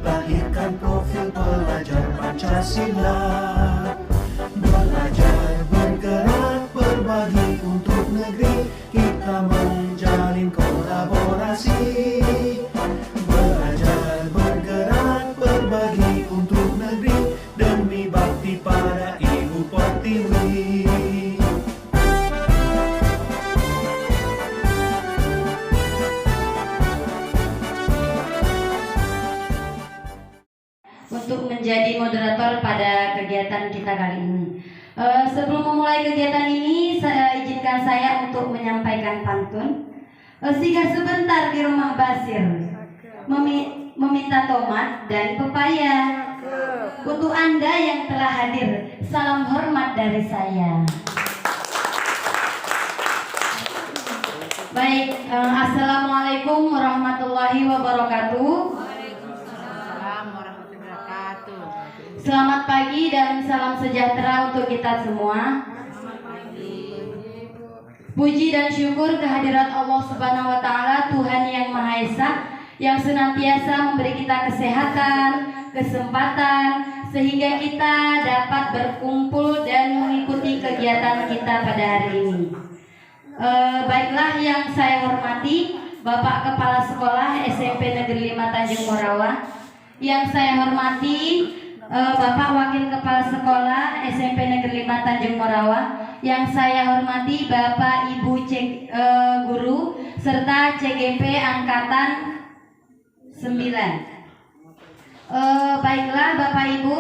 Lahirkan profil pelajar Pancasila. Belajar, bergerak, berbagi untuk negeri. Kita menjalin kolaborasi. Belajar, bergerak, berbagi untuk negeri. Demi bakti pada Ibu Pertiwi. Untuk menjadi moderator pada kegiatan kita kali ini. Sebelum memulai kegiatan ini, izinkan saya untuk menyampaikan pantun. Singgah sebentar di rumah Basir, meminta tomat dan pepaya. Untuk Anda yang telah hadir, salam hormat dari saya. Baik, assalamualaikum warahmatullahi wabarakatuh. Selamat pagi dan salam sejahtera untuk kita semua. Puji dan syukur kehadirat Allah Subhanahu wa taala, Tuhan yang Maha Esa, yang senantiasa memberi kita kesehatan, kesempatan sehingga kita dapat berkumpul dan mengikuti kegiatan kita pada hari ini. Baiklah, yang saya hormati Bapak Kepala Sekolah SMP Negeri 5 Tanjung Morawa, yang saya hormati Bapak Wakil Kepala Sekolah SMP Negeri 5 Tanjung Morawa, yang saya hormati Bapak Ibu Guru serta CGP Angkatan 9. Baiklah Bapak Ibu,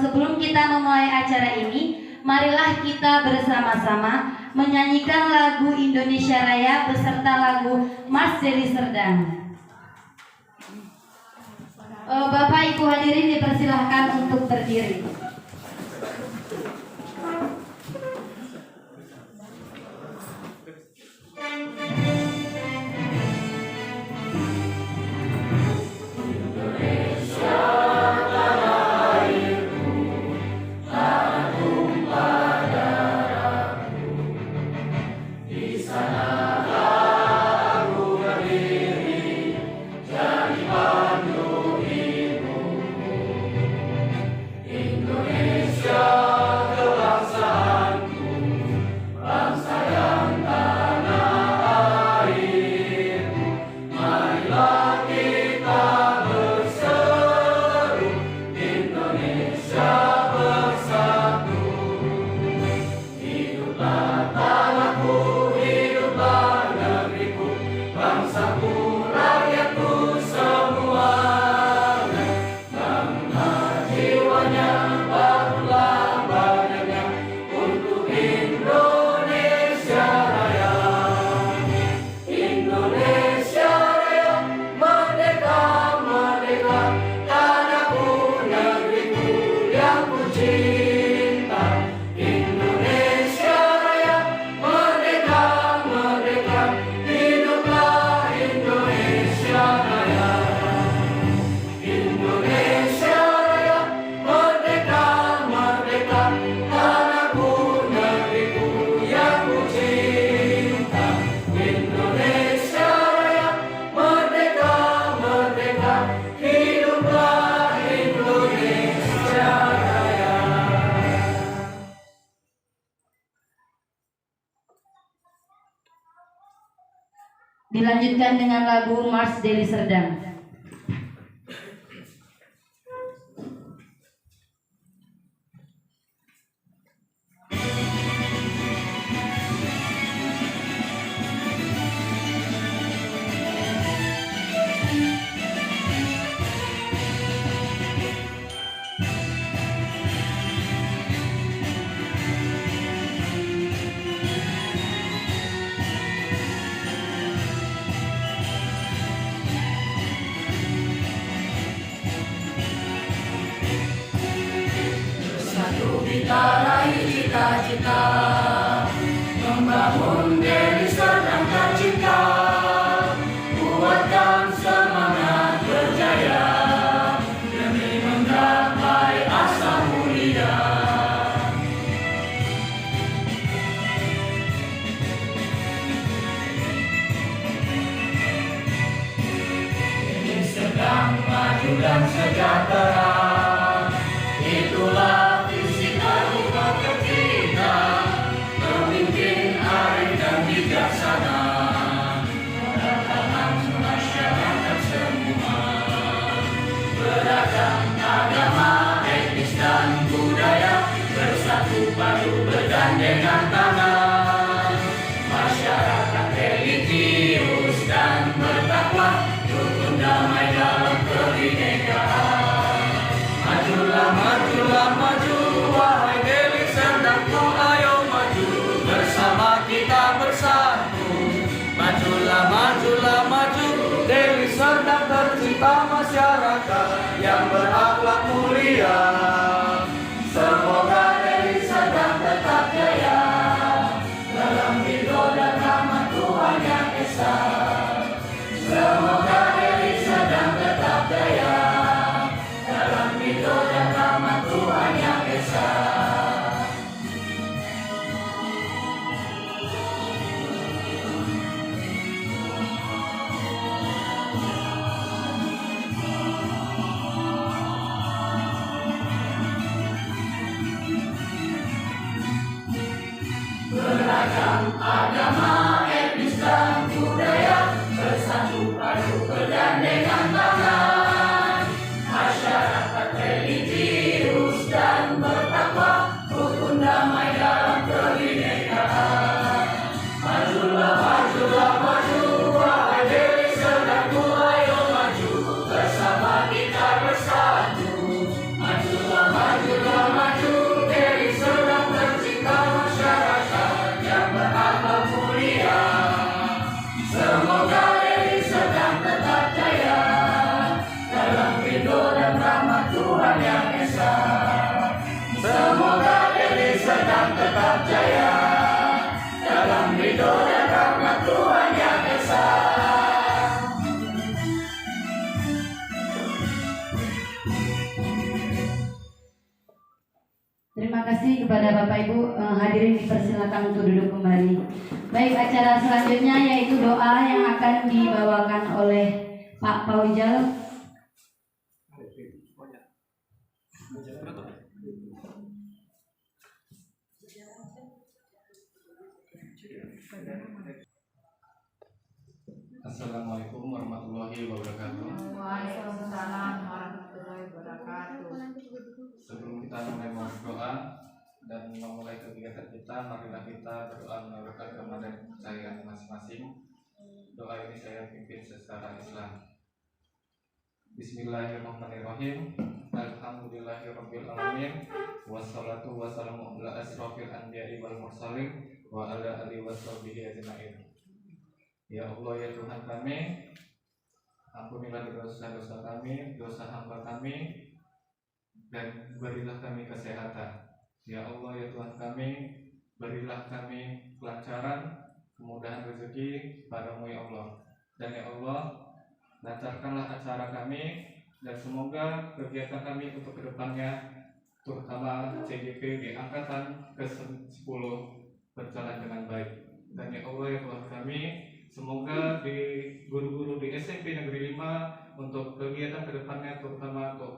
sebelum kita memulai acara ini, marilah kita bersama-sama menyanyikan lagu Indonesia Raya beserta lagu Mars Deli Serdang. Bapak Ibu hadirin dipersilahkan untuk berdiri. Dilanjutkan dengan lagu Mars Deli Serdang. kita raih cita-cita, membangun Deli Serdang tercinta, kuatkan semangat berjaya demi menggapai asa mulia. Deli Serdang maju dan sejahtera, itulah visi terbuka tercinta, pemimpin arif dan bijaksana, beragam masyarakat semua, beragam agama, etnis dan budaya, bersatu padu bergandengan tangan, masyarakat religius dan bertakwa, rukun damai dalam kebinekaan. Majulah, majulah, maju, wahai Deli Serdangku, ayo maju, bersama kita bersatu. Majulah, majulah, maju, Deli Serdang tercinta, masyarakat yang berakhlak mulia. Semoga Deli Serdang tetap jaya dalam ridho dan rahmat Tuhan Yang Esa. Semoga Deli Serdang tetap jaya dalam ridho dan rahmat Tuhan Yang Esa. Beragam agama, etnis dan budaya, bersatu padu bergandengan tangan, masyarakat religius dan bertakwa, rukun damai dalam kebinekaan. Majulah, majulah, maju, wahai Deli Serdangku, ayo maju, bersama kita bersatu. Majulah, majulah, maju, Deli Serdang tercinta, masyarakat yang berakhlak mulia. Semoga Deli Serdang tetap jaya dalam ridho dan rahmat Tuhan Yang Esa. Semoga Deli Serdang tetap jaya dalam ridho dan rahmat Tuhan Yang Esa. Terima kasih kepada Bapak Ibu. Hadirin dipersilakan untuk duduk kembali. Baik, acara selanjutnya yaitu doa yang akan dibawakan oleh Pak Faujal. Assalamualaikum warahmatullahi wabarakatuh. Waalaikumsalam warahmatullahi wabarakatuh. Sebelum kita mulai berdoa dan memulai kegiatan kita, marilah kita berdoa menurunkan kepada kepercayaan masing-masing. Doa ini saya pimpin secara Islam. Bismillahirrahmanirrahim. Alhamdulillahirabbil alamin. Wassalatu wassalamu ala asrofil anbiya'i wal mursalin wa ala alihi washabihi ajmain. Ya Allah, ya Tuhan kami, ampunilah dosa-dosa kami, dosa hamba kami, dan berilah kami kesehatan. Ya Allah, ya Tuhan kami, berilah kami kelancaran, kemudahan rezeki padamu ya Allah. Dan ya Allah, lancarkanlah acara kami, dan semoga kegiatan kami untuk kedepannya, terutama CGP di angkatan ke-10 berjalan dengan baik. Dan ya Allah, ya Tuhan kami, semoga di guru-guru di SMP Negeri 5 untuk kegiatan kedepannya, terutama untuk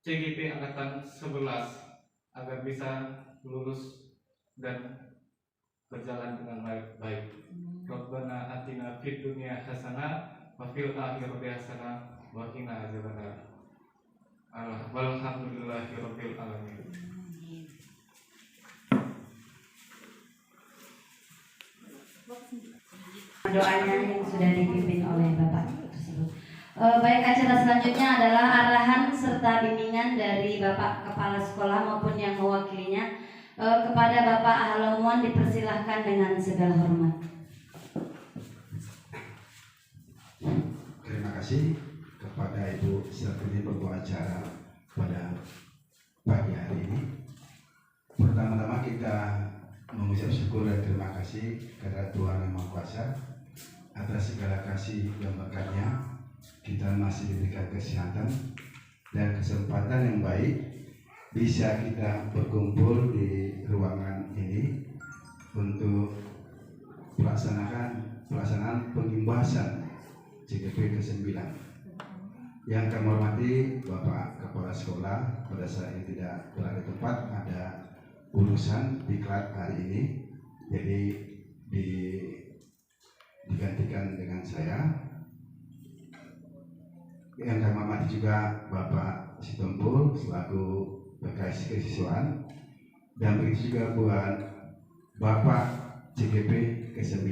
CGP angkatan 11, agar bisa lulus dan berjalan dengan baik. Rabbana atina fid dunya hasanah wa fil akhirati hasanah wa qina adzabannar. Walhamdulillahirabbil alamin. Doanya yang sudah dipimpin oleh Bapak tersebut. Baik, acara selanjutnya adalah arahan serta bimbingan dari Bapak Kepala Sekolah maupun yang mewakilinya. Kepada Bapak Ahlomuan dipersilahkan dengan segala hormat. Terima kasih kepada Ibu Sertini pembawa acara pada pagi hari ini. kita mengucap syukur dan terima kasih kepada Tuhan Yang Maha Kuasa atas segala kasih dan berkatnya. Kita masih diberikan kesehatan dan kesempatan yang baik bisa kita berkumpul di ruangan ini untuk pelaksanaan pengimbasan CGP ke-9. Yang kami hormati Bapak Kepala Sekolah, pada saat ini tidak berada di tempat, ada urusan diklat hari ini, jadi digantikan dengan saya. Yang kami hormati juga Bapak Sitompul selaku PKS Kesiswaan, dan begitu juga buat Bapak CGP ke-9,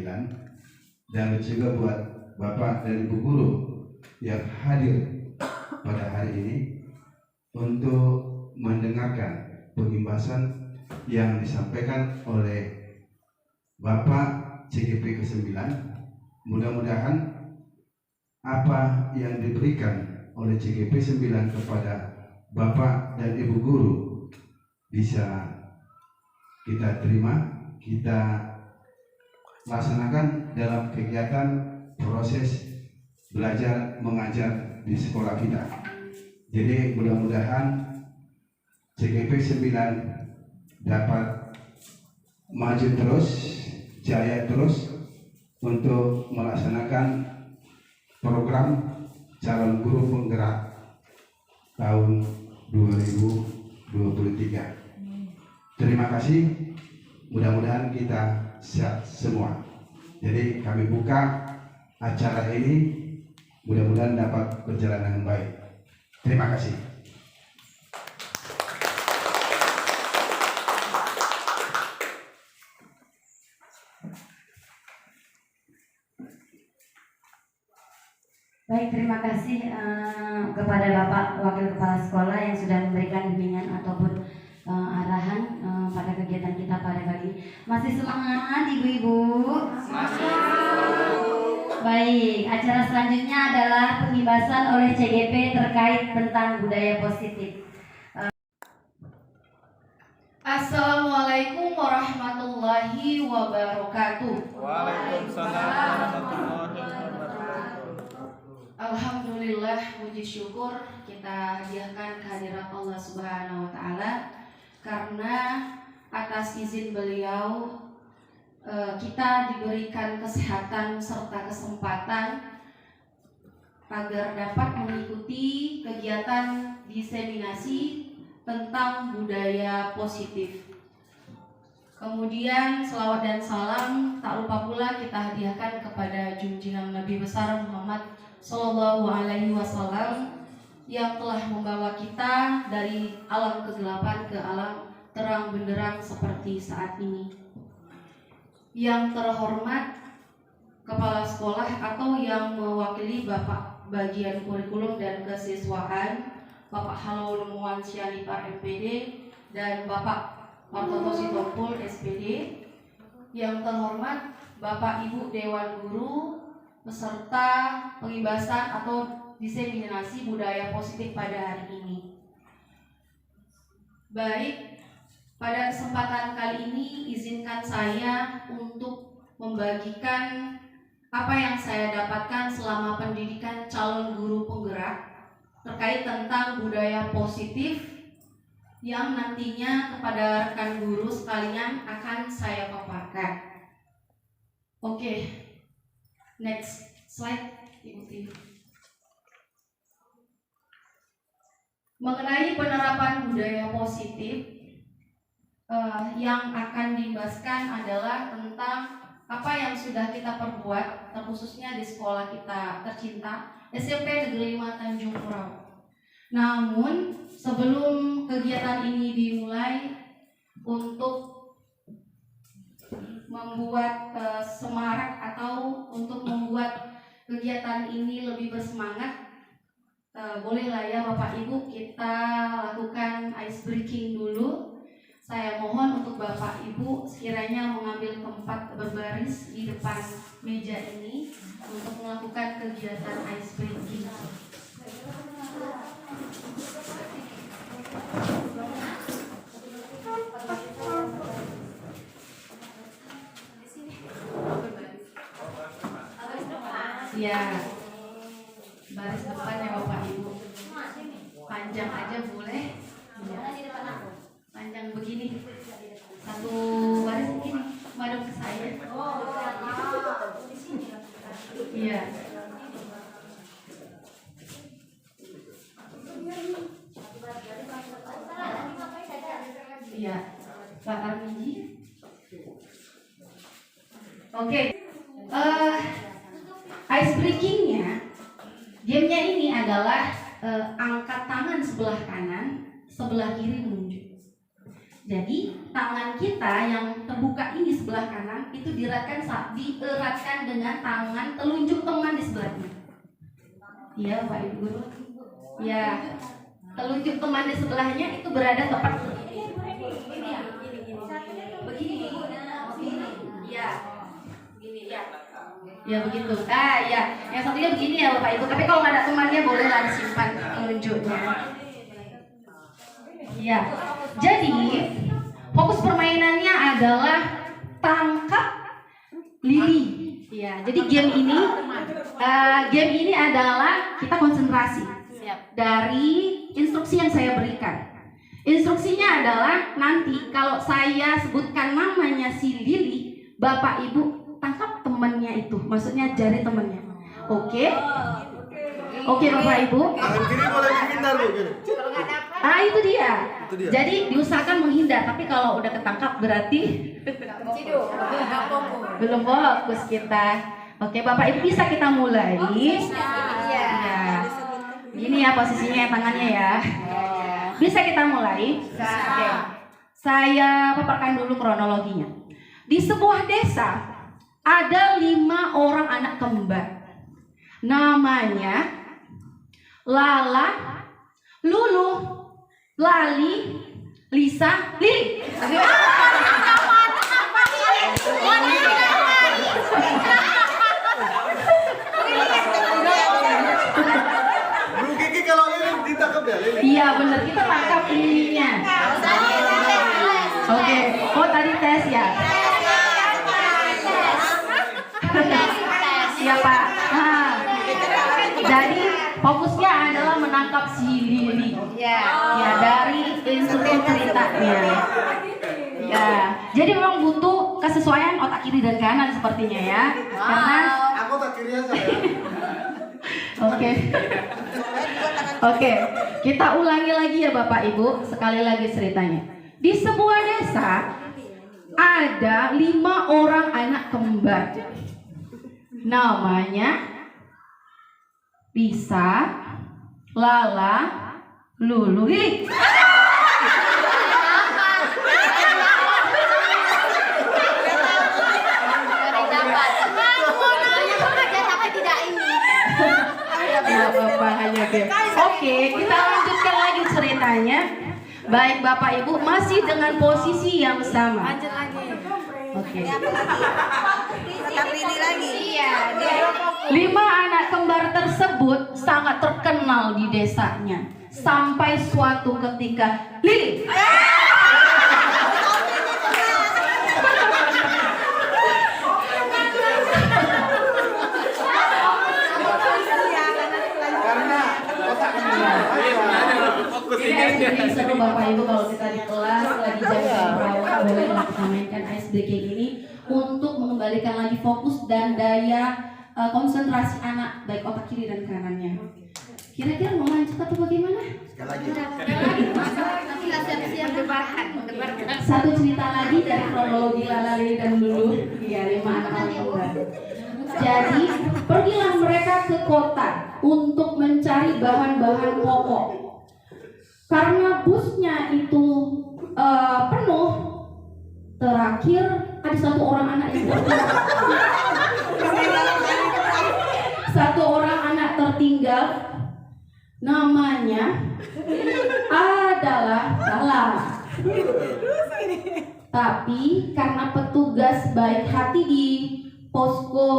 dan begitu juga buat Bapak dan Ibu Guru yang hadir pada hari ini untuk mendengarkan pengimbasan yang disampaikan oleh Bapak CGP ke-9. Mudah-mudahan apa yang diberikan oleh CGP 9 kepada Bapak dan Ibu Guru bisa kita terima, kita laksanakan dalam kegiatan proses belajar mengajar di sekolah kita. Jadi mudah-mudahan CGP 9 dapat maju terus, jaya terus untuk melaksanakan program calon guru penggerak tahun 2023. Terima kasih, mudah-mudahan kita sehat semua. Jadi kami buka acara ini, mudah-mudahan dapat berjalan dengan baik. Terima kasih. Baik, terima kasih kepada Bapak Wakil Kepala Sekolah yang sudah memberikan bimbingan ataupun arahan pada kegiatan kita pada kali ini. Masih semangat Ibu-ibu? Masih. Baik, acara selanjutnya adalah pengimbasan oleh CGP terkait tentang budaya positif. Assalamualaikum warahmatullahi wabarakatuh. Waalaikumsalam warahmatullahi wabarakatuh. Alhamdulillah, puji syukur kita hadiahkan kehadirat Allah Subhanahu wa Ta'ala, karena atas izin beliau kita diberikan kesehatan serta kesempatan agar dapat mengikuti kegiatan diseminasi tentang budaya positif. Kemudian selawat dan salam tak lupa pula kita hadiahkan kepada junjungan Nabi besar Muhammad Sallallahu Alaihi Wasallam yang telah membawa kita dari alam kegelapan ke alam terang benderang seperti saat ini. Yang terhormat Kepala Sekolah atau yang mewakili Bapak Bagian Kurikulum dan Kesiswaan, Bapak Halaul Muan Syarifah MPD, dan Bapak Martoto Sitompul SPD. Yang terhormat Bapak Ibu Dewan Guru peserta pengimbasan atau diseminasi budaya positif pada hari ini. Baik, pada kesempatan kali ini izinkan saya untuk membagikan apa yang saya dapatkan selama pendidikan calon guru penggerak terkait tentang budaya positif yang nantinya kepada rekan guru sekalian akan saya paparkan. Oke. Next slide, ikuti. Mengenai penerapan budaya positif yang akan diimbaskan adalah tentang apa yang sudah kita perbuat, terkhususnya di sekolah kita tercinta SMP Negeri 5 Tanjung Purau. Namun sebelum kegiatan ini dimulai, untuk membuat semarak atau untuk membuat kegiatan ini lebih bersemangat, bolehlah ya Bapak Ibu kita lakukan ice breaking dulu. Saya mohon untuk Bapak Ibu sekiranya mengambil tempat berbaris di depan meja ini untuk melakukan kegiatan ice breaking. Iya. Baris depan ya Bapak Ibu. Panjang aja boleh. Iya. Panjang begini. Satu baris begini. Madep ke saya. Iya. Iya. Pak Armiji. Oke. Ice breakingnya, gamenya ini adalah angkat tangan sebelah kanan, sebelah kiri menunjuk. Jadi tangan kita yang terbuka ini sebelah kanan itu dieratkan dengan tangan telunjuk teman di sebelahnya. Iya Pak Ibu Guru. Ya, telunjuk teman di sebelahnya itu berada tepat begini. Ya. Ya begitu. Ya. Yang satunya begini ya Bapak Ibu. Tapi kalau nggak ada temannya boleh lah disimpan telunjuknya. Ya. Jadi fokus permainannya adalah tangkap lili. Ya. Jadi game ini adalah kita konsentrasi dari instruksi yang saya berikan. Instruksinya adalah nanti kalau saya sebutkan namanya si Lili, Bapak Ibu tangkap temannya itu, maksudnya jari temannya. Oke? Oke Bapak Ibu. Tangan kiri boleh menghindar Bu. Itu dia. Jadi diusahakan menghindar, tapi kalau udah ketangkap berarti belum fokus kita. Oke Bapak Ibu, bisa kita mulai? Ya. Gini ya posisinya tangannya ya. Bisa kita mulai? Oke. Saya paparkan dulu kronologinya. Di sebuah desa ada 5 orang anak kembar. Namanya Lala, Lulu, Lali, Lisa, Lili. Bu Kiki kalau ini ditangkap ya Lili? Iya benar, kita tangkap lilinya. Oke. Oh tadi tes ya. Iya Pak. Jadi fokusnya adalah menangkap si Lili. Ya dari instruksi ceritanya. Ya. Jadi memang butuh kesesuaian otak kiri dan kanan sepertinya ya. Karena Aku tak kiri saya. Oke, kita ulangi lagi ya Bapak Ibu, sekali lagi ceritanya. Di sebuah desa ada 5 orang anak kembar. Namanya Lisa, Lala, Lulu, Lili. Oke, kita lanjutkan lagi ceritanya. Baik Bapak Ibu, masih dengan posisi yang sama. Oke. 5 anak kembar tersebut sangat terkenal di desanya. Sampai suatu ketika Lili. Jadi seru Bapak Ibu kalau kita di kelas lagi jam perawat boleh kita mainkan ice breaking ini untuk mengembalikan lagi fokus dan daya konsentrasi anak baik otak kiri dan kanannya. Kira-kira mau lanjut atau bagaimana? Sekali lagi. Satu cerita lagi dari kronologi Lala, Lili dan Lulu. Iya, 5 anak kembar. Jadi pergilah mereka ke kota untuk mencari bahan-bahan pokok. Karena busnya itu penuh, terakhir ada 1 orang anak yang tertinggal. 1 orang anak tertinggal, namanya adalah Lala. Tapi karena petugas baik hati di posko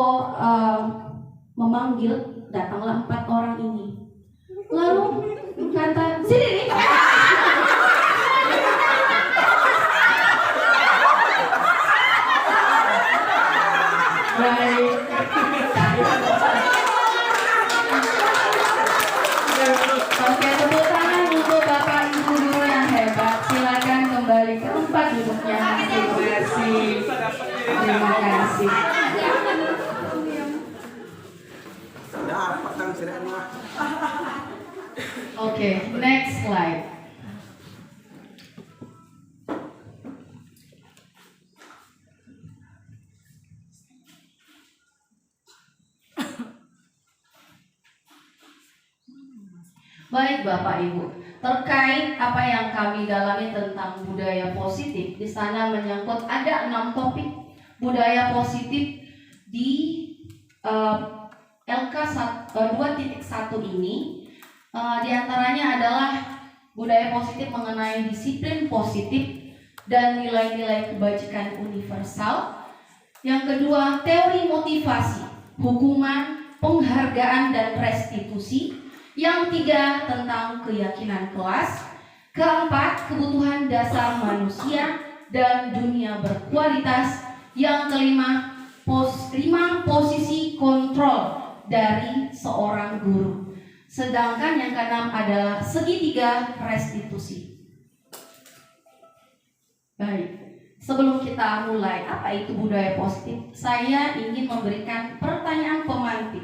memanggil, datanglah 4 orang ini. Lalu kata, sini nih. Baik. tempat duduknya masing-masing. Terima kasih. Dapat tang siraan mah. Oke, next slide. Baik Bapak Ibu, terkait apa yang kami dalami tentang budaya positif, di sana menyangkut ada 6 topik budaya positif di LK 2.1 ini. Di antaranya adalah budaya positif mengenai disiplin positif dan nilai-nilai kebajikan universal. Yang kedua, teori motivasi, hukuman, penghargaan dan restitusi. Yang ketiga, tentang keyakinan kelas. Keempat, kebutuhan dasar manusia dan dunia berkualitas. Yang kelima, posisi kontrol dari seorang guru. Sedangkan yang keenam adalah segitiga restitusi. Baik, sebelum kita mulai apa itu budaya positif, saya ingin memberikan pertanyaan pemantik.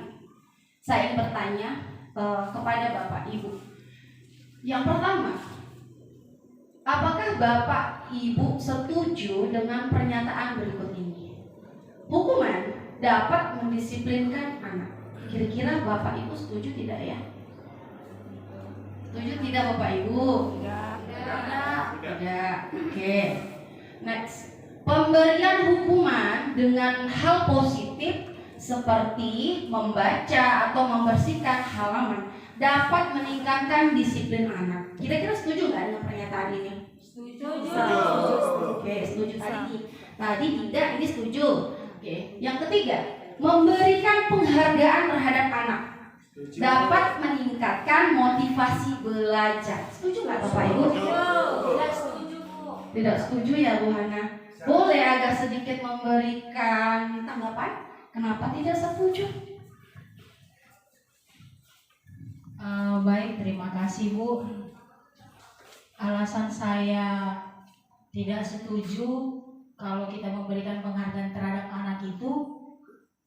Saya ingin bertanya kepada Bapak Ibu. Yang pertama, apakah Bapak Ibu setuju dengan pernyataan berikut ini? Hukuman dapat mendisiplinkan anak. Kira-kira Bapak Ibu setuju tidak ya? Setuju tidak Bapak Ibu? Tidak. Oke. Next. Pemberian hukuman dengan hal positif seperti membaca atau membersihkan halaman dapat meningkatkan disiplin anak. Kira-kira setuju nggak dengan pernyataan ini? Setuju. Oke, setuju tadi. Tadi tidak, ini setuju. Oke. Yang ketiga, memberikan penghargaan terhadap anak dapat meningkatkan motivasi belajar. Setuju nggak Bapak Ibu? Tidak setuju, Bu. Tidak setuju ya Bu Hana? Boleh agak sedikit memberikan tanggapan? Kenapa tidak setuju? Baik, terima kasih Bu. Alasan saya tidak setuju kalau kita memberikan penghargaan terhadap anak itu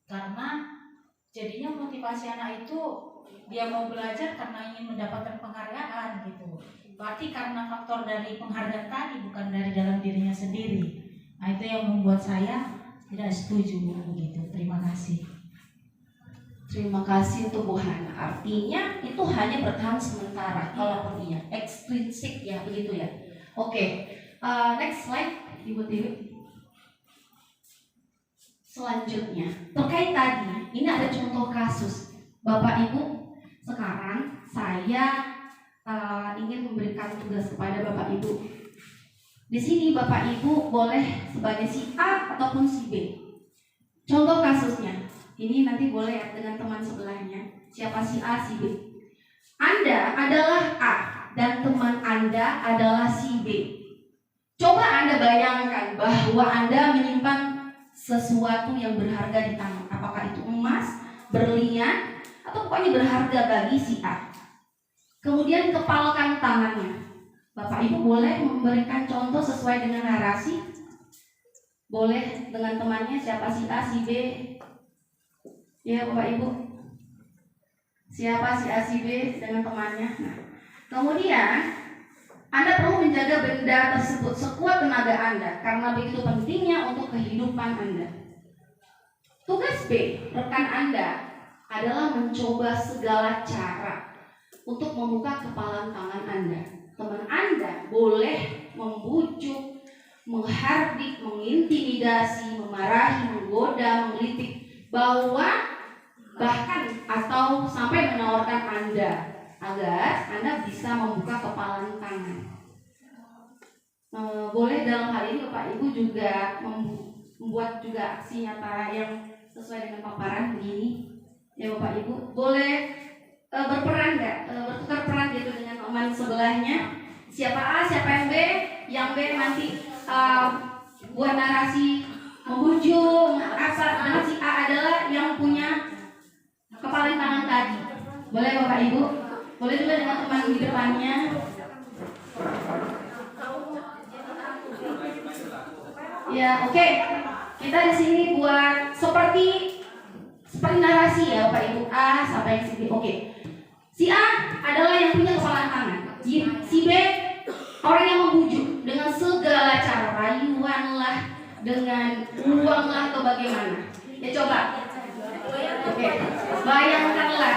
karena jadinya motivasi anak itu dia mau belajar karena ingin mendapatkan penghargaan gitu. Berarti karena faktor dari penghargaan tadi bukan dari dalam dirinya sendiri. Nah itu yang membuat saya tidak setuju begitu. Terima kasih. Terima kasih untuk Bu Hana. Artinya itu hanya bertahan sementara. Kalaupun iya, ekstrinsik ya begitu ya. Oke, next slide Ibu Tiwi. Selanjutnya terkait tadi, ini ada contoh kasus. Bapak Ibu, sekarang saya ingin memberikan tugas kepada Bapak Ibu. Di sini Bapak Ibu boleh sebagai si A ataupun si B. Contoh kasusnya, ini nanti boleh ya dengan teman sebelahnya. Siapa si A, si B. Anda adalah A dan teman Anda adalah si B. Coba Anda bayangkan bahwa Anda menyimpan sesuatu yang berharga di tangan. Apakah itu emas, berlian, atau pokoknya berharga bagi si A. Kemudian kepalkan tangannya. Bapak Ibu boleh memberikan contoh sesuai dengan narasi. Boleh dengan temannya, siapa si A, si B. Ya Bapak Ibu. Siapa si A, si B dengan temannya. Nah, kemudian Anda perlu menjaga benda tersebut sekuat tenaga Anda karena begitu pentingnya untuk kehidupan Anda. Tugas B, rekan Anda adalah mencoba segala cara untuk membuka kepalan tangan Anda. Teman Anda boleh membujuk, menghardik, mengintimidasi, memarahi, menggoda, menggelitik, bawa, bahkan atau sampai menawarkan Anda agar Anda bisa membuka kepalan tangan. Boleh dalam hal ini Bapak Ibu juga membuat juga aksi nyata yang sesuai dengan paparan begini. Ya Bapak Ibu, boleh berperan nggak? Bertukar peran gitu dengan teman sebelahnya. Siapa A, siapa yang B? Yang B nanti buat narasi membujuk, asal dan si A adalah yang punya kepalan tangan tadi. Boleh Bapak Ibu? Boleh juga dengan teman di depannya. Ya, oke. Kita di sini buat seperti narasi ya, Bapak Ibu. A sampai si B. Oke. Si A adalah yang punya kepala tangan. Si B orang yang membujuk dengan segala cara, rayuan lah, dengan uang lah atau bagaimana. Ya coba. Oke. Bayangkanlah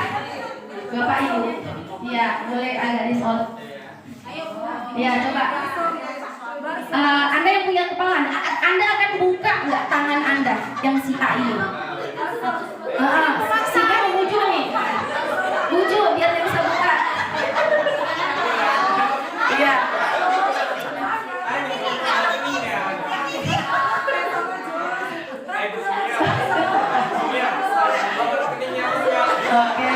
Bapak Ibu. Ya, boleh agak disorot. Ya, coba. Anda yang punya kepala, Anda akan buka nggak tangan Anda yang si A ini? Si B membujuk nih, bujuk biar dia bisa buka. Iya. Oke.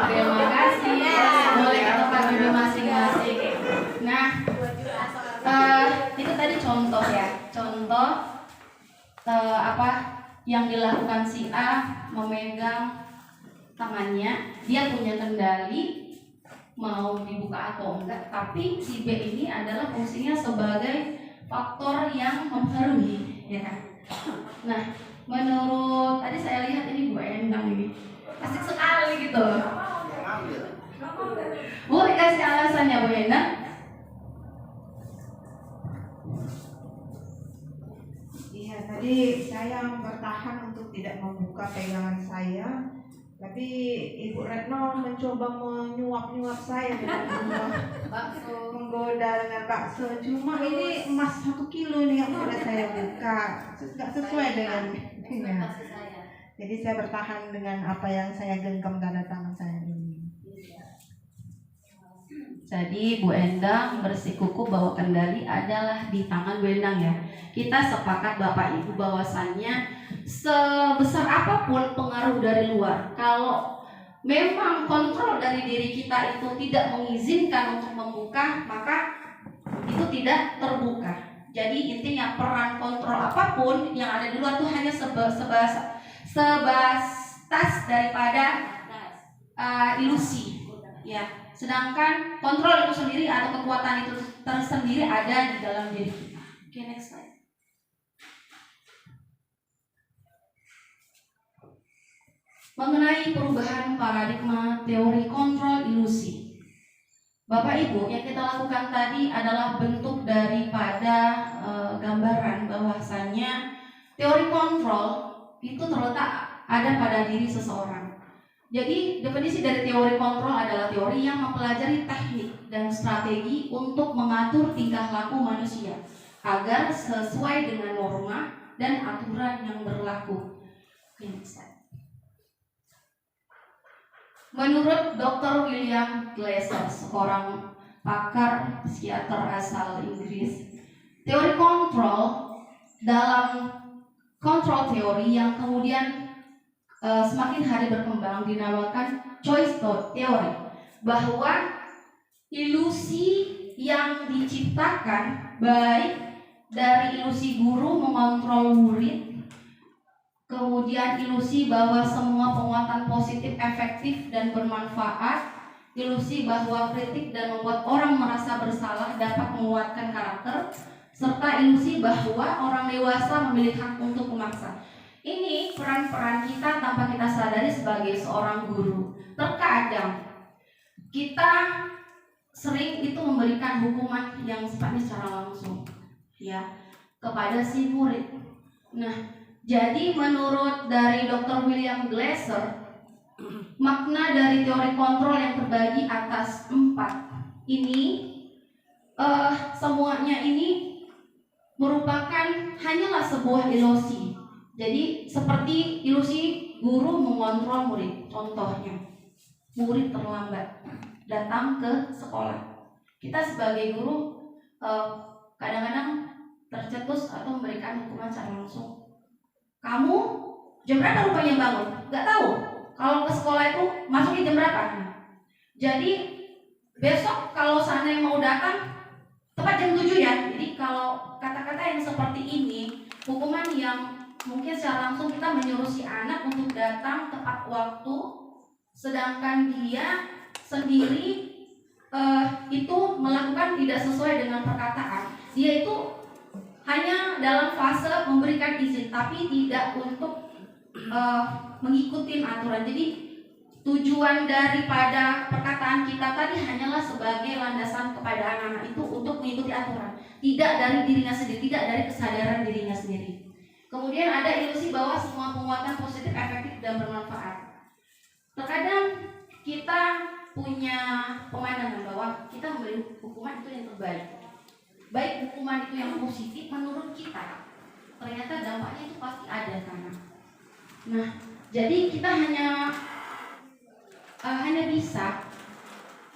Terima kasih. Boleh ke tempat duduk masing-masing. Nah, itu tadi contoh ya. Contoh apa yang dilakukan si A, memegang tangannya, dia punya kendali mau dibuka atau enggak. Tapi si B ini adalah fungsinya sebagai faktor yang mempengaruhi, ya kan? Nah, menurut tadi saya lihat ini Bu Endang ini asik sekali gitu. Boleh kasih alasannya Bu Endang? Iya, tadi saya bertahan untuk tidak membuka pegangan saya, tapi Ibu Retno mencoba menyuap-nyuap saya dengan menggoda dengan bakso. Cuma ini emas 1 kilo nih yang sudah saya buka, nggak sesuai dengan ya. Jadi saya bertahan dengan apa yang saya genggam tanda tangan saya ini. Jadi Bu Endang bersikukuh bahwa kendali adalah di tangan Bu Endang ya. Kita sepakat Bapak Ibu bahwasannya sebesar apapun pengaruh dari luar, kalau memang kontrol dari diri kita itu tidak mengizinkan untuk membuka, maka itu tidak terbuka. Jadi intinya peran kontrol apapun yang ada di luar itu hanya sebatas daripada ilusi ya. Sedangkan kontrol itu sendiri atau kekuatan itu tersendiri ada di dalam diri kita. Oke, next slide. Mengenai perubahan paradigma teori kontrol ilusi, Bapak Ibu, yang kita lakukan tadi adalah bentuk daripada gambaran bahwasannya teori kontrol itu terletak ada pada diri seseorang. Jadi definisi dari teori kontrol adalah teori yang mempelajari teknik dan strategi untuk mengatur tingkah laku manusia agar sesuai dengan norma dan aturan yang berlaku. Menurut Dr. William Glasser, seorang pakar psikiater asal Inggris, teori kontrol dalam kontrol teori yang kemudian semakin hari berkembang dinamakan choice theory, bahwa ilusi yang diciptakan baik dari ilusi guru mengontrol murid, kemudian ilusi bahwa semua penguatan positif efektif dan bermanfaat, ilusi bahwa kritik dan membuat orang merasa bersalah dapat menguatkan karakter, serta ilusi bahwa orang dewasa memiliki hak untuk memaksa. Ini peran-peran kita tanpa kita sadari sebagai seorang guru. Terkadang kita sering itu memberikan hukuman yang sifatnya secara langsung ya kepada si murid. Nah, jadi menurut dari Dr. William Glasser, makna dari teori kontrol yang terbagi atas 4 ini semuanya ini merupakan hanyalah sebuah ilusi. Jadi seperti ilusi guru mengontrol murid. Contohnya, murid terlambat datang ke sekolah. Kita sebagai guru kadang-kadang tercetus atau memberikan hukuman secara langsung. Kamu jam berapa rupanya bangun? Gak tahu. Kalau ke sekolah itu masuknya jam berapa? Jadi besok kalau seandainya mau datang tepat jam 7 ya. Jadi kalau kata-kata yang seperti ini, hukuman yang mungkin secara langsung kita menyuruh si anak untuk datang tepat waktu, sedangkan dia sendiri itu melakukan tidak sesuai dengan perkataan. Dia itu hanya dalam fase memberikan izin, tapi tidak untuk mengikuti aturan. Jadi tujuan daripada perkataan kita tadi hanyalah sebagai landasan kepada anak-anak itu untuk mengikuti aturan, tidak dari dirinya sendiri, tidak dari kesadaran dirinya sendiri. Kemudian ada ilusi bahwa semua penguatan positif efektif dan bermanfaat. Terkadang kita punya pemandangan bahwa kita memberi hukuman itu yang terbaik. Baik hukuman itu yang positif menurut kita, ternyata dampaknya itu pasti ada sana. Nah, jadi kita hanya bisa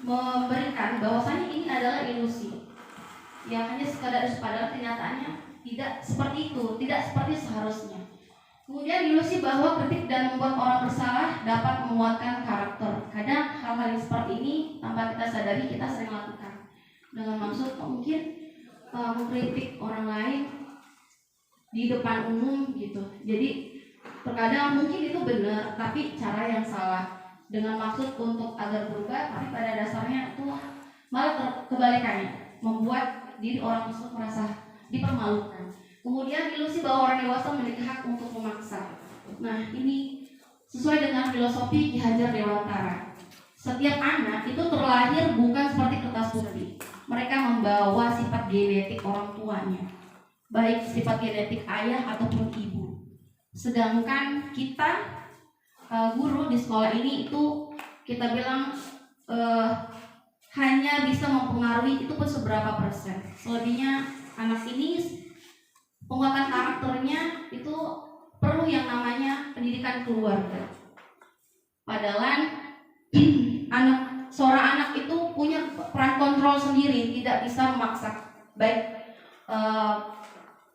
memberikan bahwasanya ini adalah ilusi yang hanya sekadar padahal kenyataannya tidak seperti itu, tidak seperti seharusnya. Kemudian ilusi bahwa kritik dan membuat orang bersalah dapat menguatkan karakter. Kadang hal-hal yang seperti ini tanpa kita sadari kita sering lakukan dengan maksud mungkin mengkritik orang lain di depan umum gitu. Jadi terkadang mungkin itu benar tapi cara yang salah dengan maksud untuk agar berubah, tapi pada dasarnya itu malah kebalikannya, membuat diri orang tersebut merasa dipermalukan. Kemudian ilusi bahwa orang dewasa memiliki hak untuk memaksa. Nah, ini sesuai dengan filosofi Ki Hajar Dewantara. Setiap anak itu terlahir bukan seperti kertas putih. Mereka membawa sifat genetik orang tuanya, baik sifat genetik ayah ataupun ibu. Sedangkan kita guru di sekolah ini itu kita bilang hanya bisa mempengaruhi itu pun seberapa persen. Selebihnya anak ini penguatan karakternya itu perlu yang namanya pendidikan keluarga. Padahal seorang anak itu punya peran kontrol sendiri, tidak bisa memaksa. Baik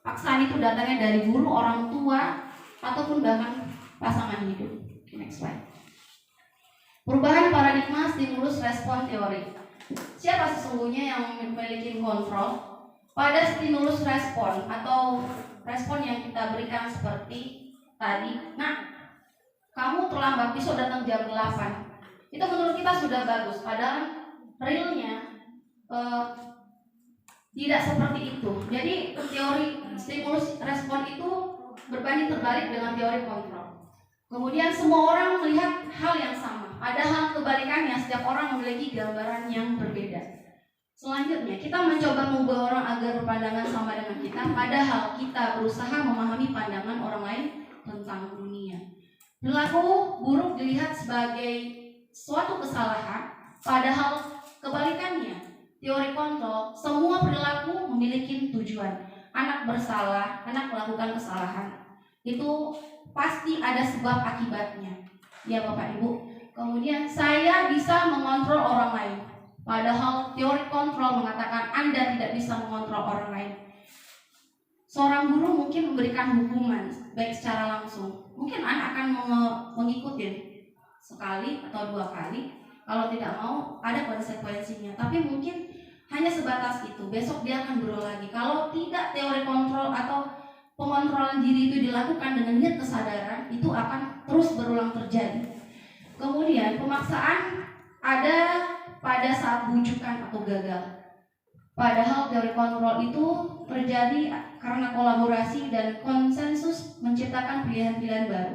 paksaan itu datangnya dari guru, orang tua, ataupun bahkan pasangan hidup. Next slide. Perubahan paradigma stimulus respon teori. Siapa sesungguhnya yang memiliki kontrol pada stimulus respon atau respon yang kita berikan seperti tadi? Nah, kamu terlambat, besok datang jam 8. Itu menurut kita sudah bagus, padahal realnya tidak seperti itu. Jadi teori stimulus respon itu berbanding terbalik dengan teori kontrol. Kemudian semua orang melihat hal yang sama, padahal kebalikannya setiap orang memiliki gambaran yang berbeda. Selanjutnya, kita mencoba mengubah orang agar berpandangan sama dengan kita, padahal kita berusaha memahami pandangan orang lain tentang dunia. Perilaku buruk dilihat sebagai suatu kesalahan, padahal kebalikannya, teori kontrol, semua perilaku memiliki tujuan. Anak bersalah, anak melakukan kesalahan, itu pasti ada sebab akibatnya. Ya Bapak Ibu. Kemudian saya bisa mengontrol orang lain, padahal teori kontrol mengatakan Anda tidak bisa mengontrol orang lain. Seorang guru mungkin memberikan hukuman baik secara langsung. Mungkin anak akan mengikuti sekali atau 2 kali. Kalau tidak mau ada konsekuensinya. Tapi mungkin hanya sebatas itu. Besok dia akan berulang lagi. Kalau tidak teori kontrol atau pengontrolan diri itu dilakukan dengan niat kesadaran, itu akan terus berulang terjadi. Kemudian pemaksaan ada pada saat bujukan atau gagal. Padahal teori kontrol itu terjadi karena kolaborasi dan konsensus menciptakan pilihan-pilihan baru.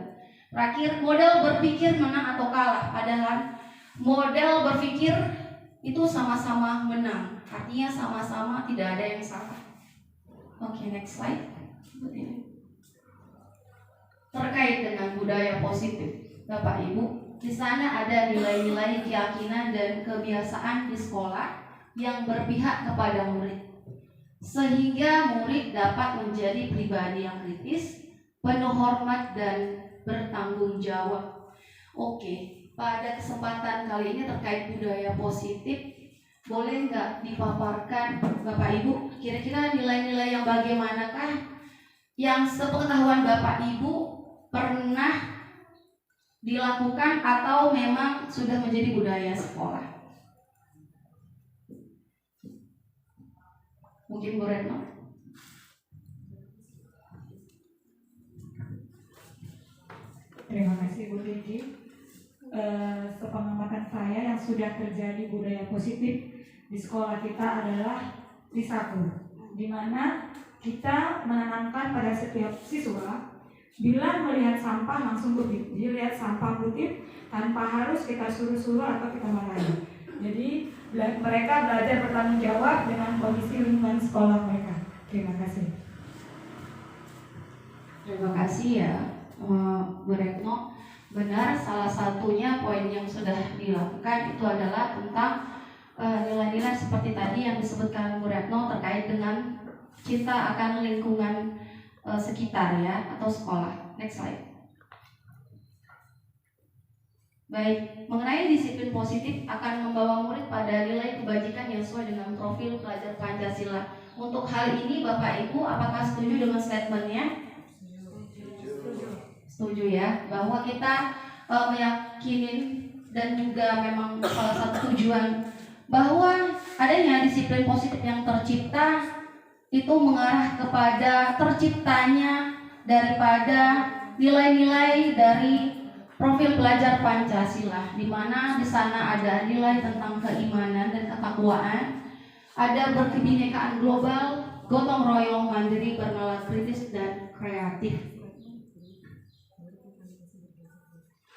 Terakhir, model berpikir menang atau kalah. Padahal model berpikir itu sama-sama menang. Artinya sama-sama tidak ada yang salah. Oke, next slide. Terkait dengan budaya positif, Bapak Ibu, di sana ada nilai-nilai keyakinan dan kebiasaan di sekolah yang berpihak kepada murid, sehingga murid dapat menjadi pribadi yang kritis, penuh hormat dan bertanggung jawab. Oke, pada kesempatan kali ini terkait budaya positif, boleh nggak dipaparkan Bapak Ibu kira-kira nilai-nilai yang bagaimanakah yang sepengetahuan Bapak Ibu pernah dilakukan atau memang sudah menjadi budaya sekolah? Mungkin Bu Retno. Terima kasih Bu Diki. Sepengamatan saya yang sudah terjadi budaya positif di sekolah kita adalah Risaku, di mana kita menanamkan pada setiap siswa bila melihat sampah langsung kutip, dilihat sampah kutip tanpa harus kita suruh-suruh atau kita marahi. Jadi mereka belajar bertanggung jawab dengan kondisi lingkungan sekolah mereka. Terima kasih. Terima kasih ya Bu Retno. Benar, salah satunya poin yang sudah dilakukan itu adalah tentang nilai-nilai seperti tadi yang disebutkan Bu Retno terkait dengan cinta akan lingkungan sekitar ya, atau sekolah. Next slide. Baik, mengenai disiplin positif akan membawa murid pada nilai kebajikan yang sesuai dengan profil pelajar Pancasila. Untuk hal ini Bapak Ibu apakah setuju dengan statementnya? Setuju ya, bahwa kita meyakinin dan juga memang salah satu tujuan bahwa adanya disiplin positif yang tercipta itu mengarah kepada terciptanya daripada nilai-nilai dari profil pelajar Pancasila, di mana di sana ada nilai tentang keimanan dan ketakwaan, ada berkebinekaan global, gotong royong, mandiri, bernalar kritis dan kreatif.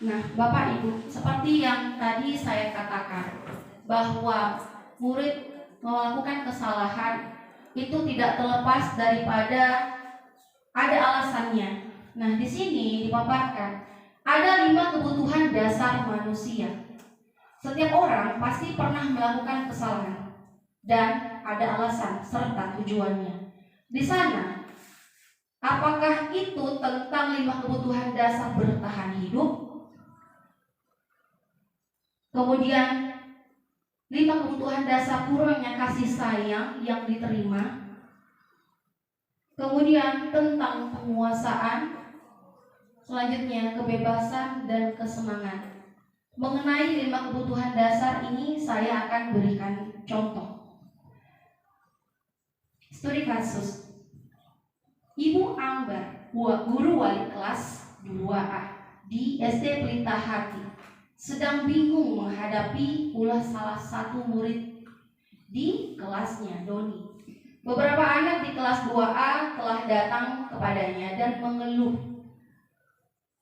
Nah, Bapak Ibu, seperti yang tadi saya katakan, bahwa murid melakukan kesalahan itu tidak terlepas daripada ada alasannya. Nah, di sini dipaparkan ada 5 kebutuhan dasar manusia. Setiap orang pasti pernah melakukan kesalahan dan ada alasan serta tujuannya. Di sana, apakah itu tentang 5 kebutuhan dasar bertahan hidup? Kemudian 5 kebutuhan dasar kurangnya kasih sayang yang diterima. Kemudian tentang penguasaan. Selanjutnya kebebasan dan kesenangan. Mengenai 5 kebutuhan dasar ini saya akan berikan contoh. Studi kasus. Ibu Ambar, guru wali kelas 2A di SD Pelita Hati, sedang bingung menghadapi ulah salah satu murid di kelasnya, Doni. Beberapa anak di kelas 2A telah datang kepadanya dan mengeluh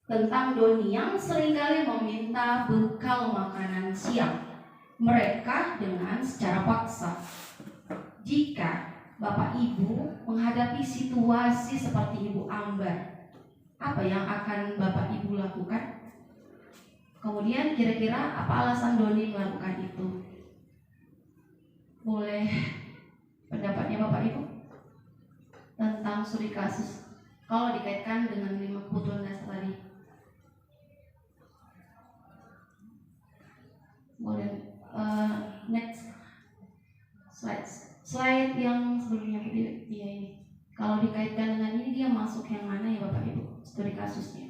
tentang Doni yang seringkali meminta bekal makanan siang mereka dengan secara paksa. Jika Bapak Ibu menghadapi situasi seperti Ibu Ambar, apa yang akan Bapak Ibu lakukan? Kemudian kira-kira apa alasan Doni melakukan itu? Boleh pendapatnya Bapak Ibu tentang studi kasus kalau dikaitkan dengan 5 kebutuhan dasar tadi? Boleh. Next slide yang sebelumnya dia ini. Kalau dikaitkan dengan ini dia masuk yang mana ya Bapak Ibu studi kasusnya?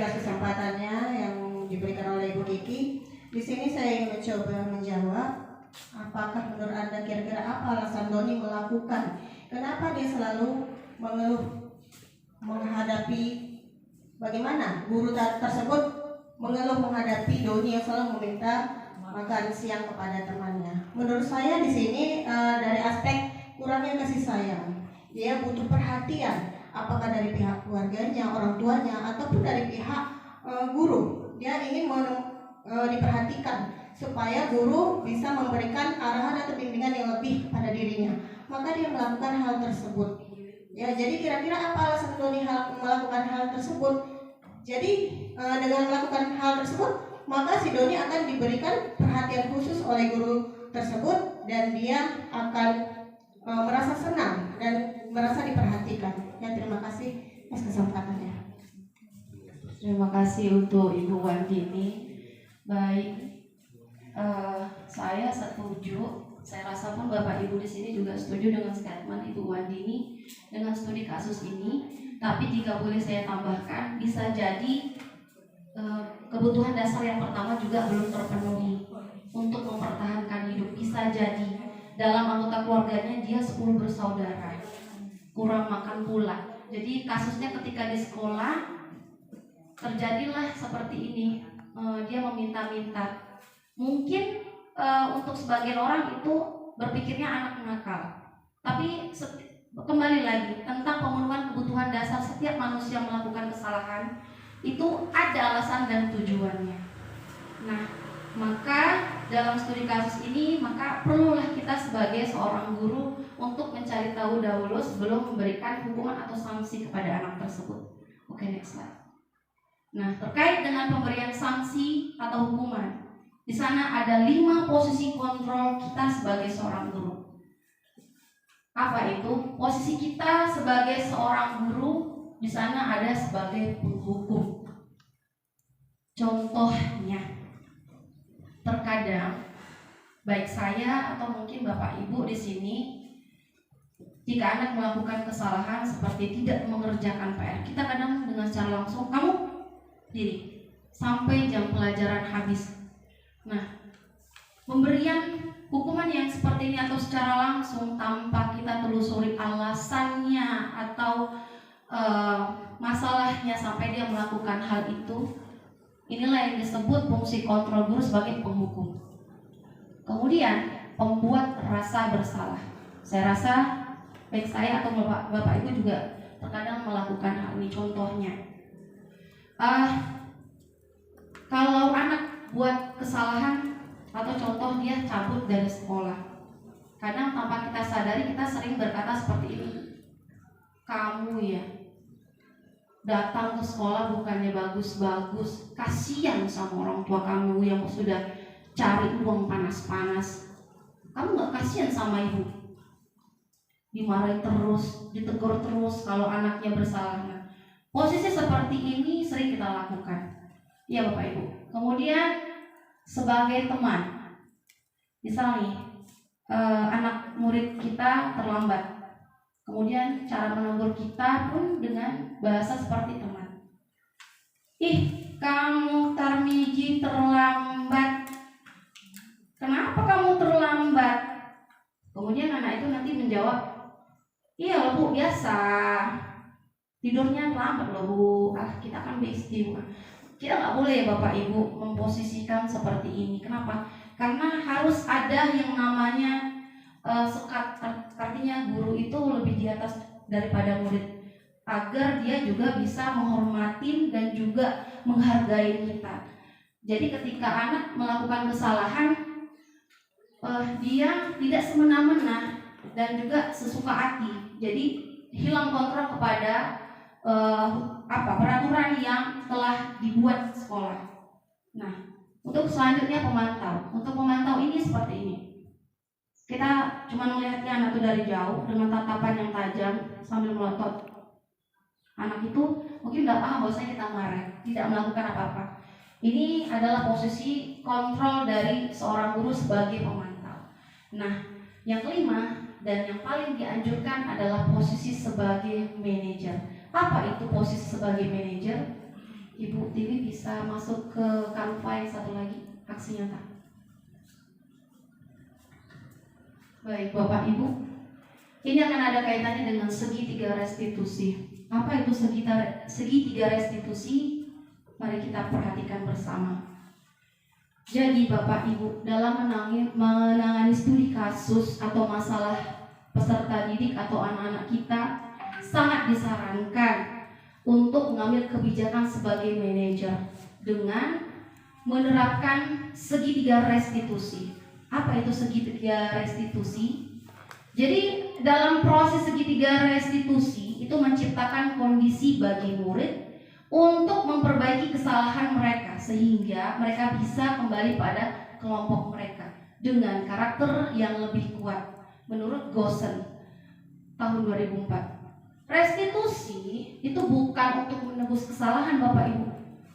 Kesempatannya yang diberikan oleh Ibu Kiki. Di sini saya ingin mencoba menjawab, apakah menurut Anda kira-kira apa alasan Doni melakukan? Kenapa dia selalu mengeluh menghadapi bagaimana guru tersebut mengeluh menghadapi Doni yang selalu meminta makan siang kepada temannya? Menurut saya di sini dari aspek kurangnya kasih sayang. Dia butuh perhatian. Apakah dari pihak keluarganya, orang tuanya, ataupun dari pihak guru. Dia ingin diperhatikan supaya guru bisa memberikan arahan atau bimbingan yang lebih pada dirinya. Maka dia melakukan hal tersebut. Ya, jadi kira-kira apa alasan Doni melakukan hal tersebut? Jadi dengan melakukan hal tersebut, maka si Doni akan diberikan perhatian khusus oleh guru tersebut dan dia akan merasa senang dan merasa diperhatikan. Ya, terima kasih atas kesempatannya. Terima kasih untuk Ibu Wandini. Baik, saya setuju. Saya rasa pun Bapak Ibu di sini juga setuju dengan statement Ibu Wandini dengan studi kasus ini. Tapi jika boleh saya tambahkan, bisa jadi kebutuhan dasar yang pertama juga belum terpenuhi untuk mempertahankan hidup. Bisa jadi dalam anggota keluarganya dia 10 bersaudara, kurang makan pula. Jadi kasusnya ketika di sekolah terjadilah seperti ini. Dia meminta-minta. Mungkin untuk sebagian orang itu berpikirnya anak nakal. Tapi kembali lagi tentang pemenuhan kebutuhan dasar setiap manusia melakukan kesalahan itu ada alasan dan tujuannya. Nah, maka dalam studi kasus ini maka perlulah kita sebagai seorang guru untuk mencari tahu dahulu sebelum memberikan hukuman atau sanksi kepada anak tersebut. Oke, next slide. Nah, terkait dengan pemberian sanksi atau hukuman, di sana ada 5 posisi kontrol kita sebagai seorang guru. Apa itu? Posisi kita sebagai seorang guru di sana ada sebagai penghukum. Contohnya, terkadang baik saya atau mungkin Bapak Ibu di sini, jika anak melakukan kesalahan seperti tidak mengerjakan PR, kita kadang dengan secara langsung, kamu diri sampai jam pelajaran habis. Nah, pemberian hukuman yang seperti ini atau secara langsung tanpa kita telusuri alasannya atau masalahnya sampai dia melakukan hal itu, inilah yang disebut fungsi kontrol guru sebagai penghukum. Kemudian pembuat rasa bersalah. Saya rasa baik saya atau Bapak Ibu juga terkadang melakukan hal ini. Contohnya, kalau anak buat kesalahan atau contoh dia cabut dari sekolah, kadang tanpa kita sadari kita sering berkata seperti ini, kamu ya datang ke sekolah bukannya bagus-bagus, kasihan sama orang tua kamu yang sudah cari uang panas-panas, kamu gak kasihan sama ibu? Dimarahin terus, ditegur terus kalau anaknya bersalah. Posisi seperti ini sering kita lakukan. Ya Bapak Ibu. Kemudian sebagai teman, misalnya anak murid kita terlambat, kemudian cara menegur kita pun dengan bahasa seperti teman. Ih, kamu Tarmiji terlambat. Kenapa kamu terlambat? Kemudian anak itu nanti menjawab, iya loh Bu, biasa. Tidurnya terlambat loh Bu. Kita kan bestie Bu. Kita nggak boleh ya Bapak Ibu memposisikan seperti ini. Kenapa? Karena harus ada yang namanya sekat. Artinya guru itu lebih di atas daripada murid, agar dia juga bisa menghormati dan juga menghargai kita. Jadi ketika anak melakukan kesalahan, dia tidak semena-mena dan juga sesuka hati. Jadi hilang kontrol kepada peraturan yang telah dibuat sekolah. Nah, untuk selanjutnya pemantau. Untuk pemantau ini seperti ini. Kita cuma melihatnya anak itu dari jauh dengan tatapan yang tajam sambil melotot. Anak itu mungkin tidak paham bahwasanya kita marah, tidak melakukan apa-apa. Ini adalah posisi kontrol dari seorang guru sebagai pemantau. Nah, yang kelima dan yang paling dianjurkan adalah posisi sebagai manajer. Apa itu posisi sebagai manajer? Ibu Tiwi bisa masuk ke Canva yang satu lagi, aksi nyata. Baik Bapak Ibu, ini akan ada kaitannya dengan segitiga restitusi. Apa itu segitiga restitusi? Mari kita perhatikan bersama. Jadi Bapak Ibu, dalam menangani studi kasus atau masalah peserta didik atau anak-anak kita, sangat disarankan untuk mengambil kebijakan sebagai manajer dengan menerapkan segitiga restitusi. Apa itu segitiga restitusi? Jadi dalam proses segitiga restitusi itu menciptakan kondisi bagi murid untuk memperbaiki kesalahan mereka sehingga mereka bisa kembali pada kelompok mereka dengan karakter yang lebih kuat menurut Gosen tahun 2004. Restitusi itu bukan untuk menebus kesalahan Bapak Ibu.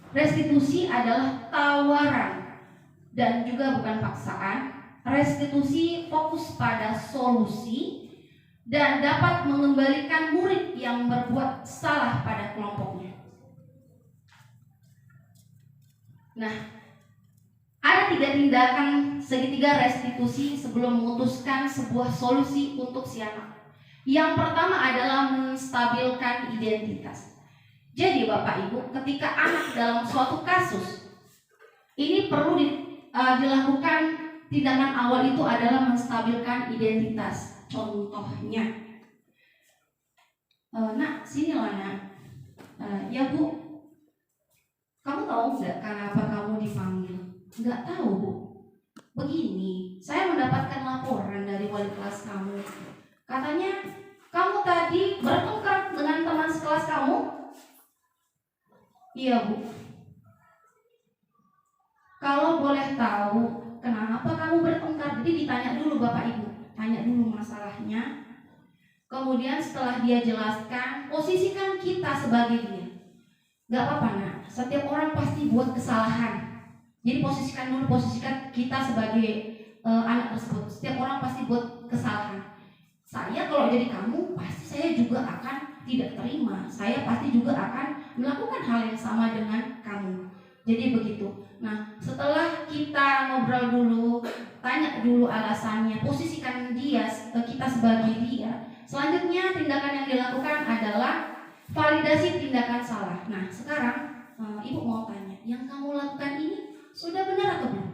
Restitusi adalah tawaran dan juga bukan paksaan. Restitusi fokus pada solusi dan dapat mengembalikan murid yang berbuat salah pada kelompoknya. Nah, ada 3 3 tindakan segitiga restitusi sebelum memutuskan sebuah solusi untuk si anak. Yang pertama adalah menstabilkan identitas. Jadi Bapak Ibu, ketika anak dalam suatu kasus, ini perlu dilakukan tindakan awal itu adalah menstabilkan identitas. Contohnya, nak, sini lah nak. Ya Bu, kamu tahu nggak kenapa kamu dipanggil? Nggak tahu Bu. Begini, saya mendapatkan laporan dari wali kelas kamu. Katanya kamu tadi bertengkar dengan teman sekelas kamu. Iya Bu. Kalau boleh tahu kenapa kamu bertengkar? Jadi ditanya dulu Bapak Ibu, tanya dulu masalahnya. Kemudian setelah dia jelaskan, posisikan kita sebagai dia. Gak apa-apa nak, setiap orang pasti buat kesalahan. Jadi posisikan kita sebagai anak tersebut. Setiap orang pasti buat kesalahan. Saya kalau jadi kamu, pasti saya juga akan tidak terima. Saya pasti juga akan melakukan hal yang sama dengan kamu. Jadi begitu. Nah, setelah kita ngobrol dulu, tanya dulu alasannya, posisikan kita sebagai dia. Selanjutnya tindakan yang dilakukan adalah validasi tindakan salah. Nah, sekarang Ibu mau tanya, yang kamu lakukan ini sudah benar atau belum?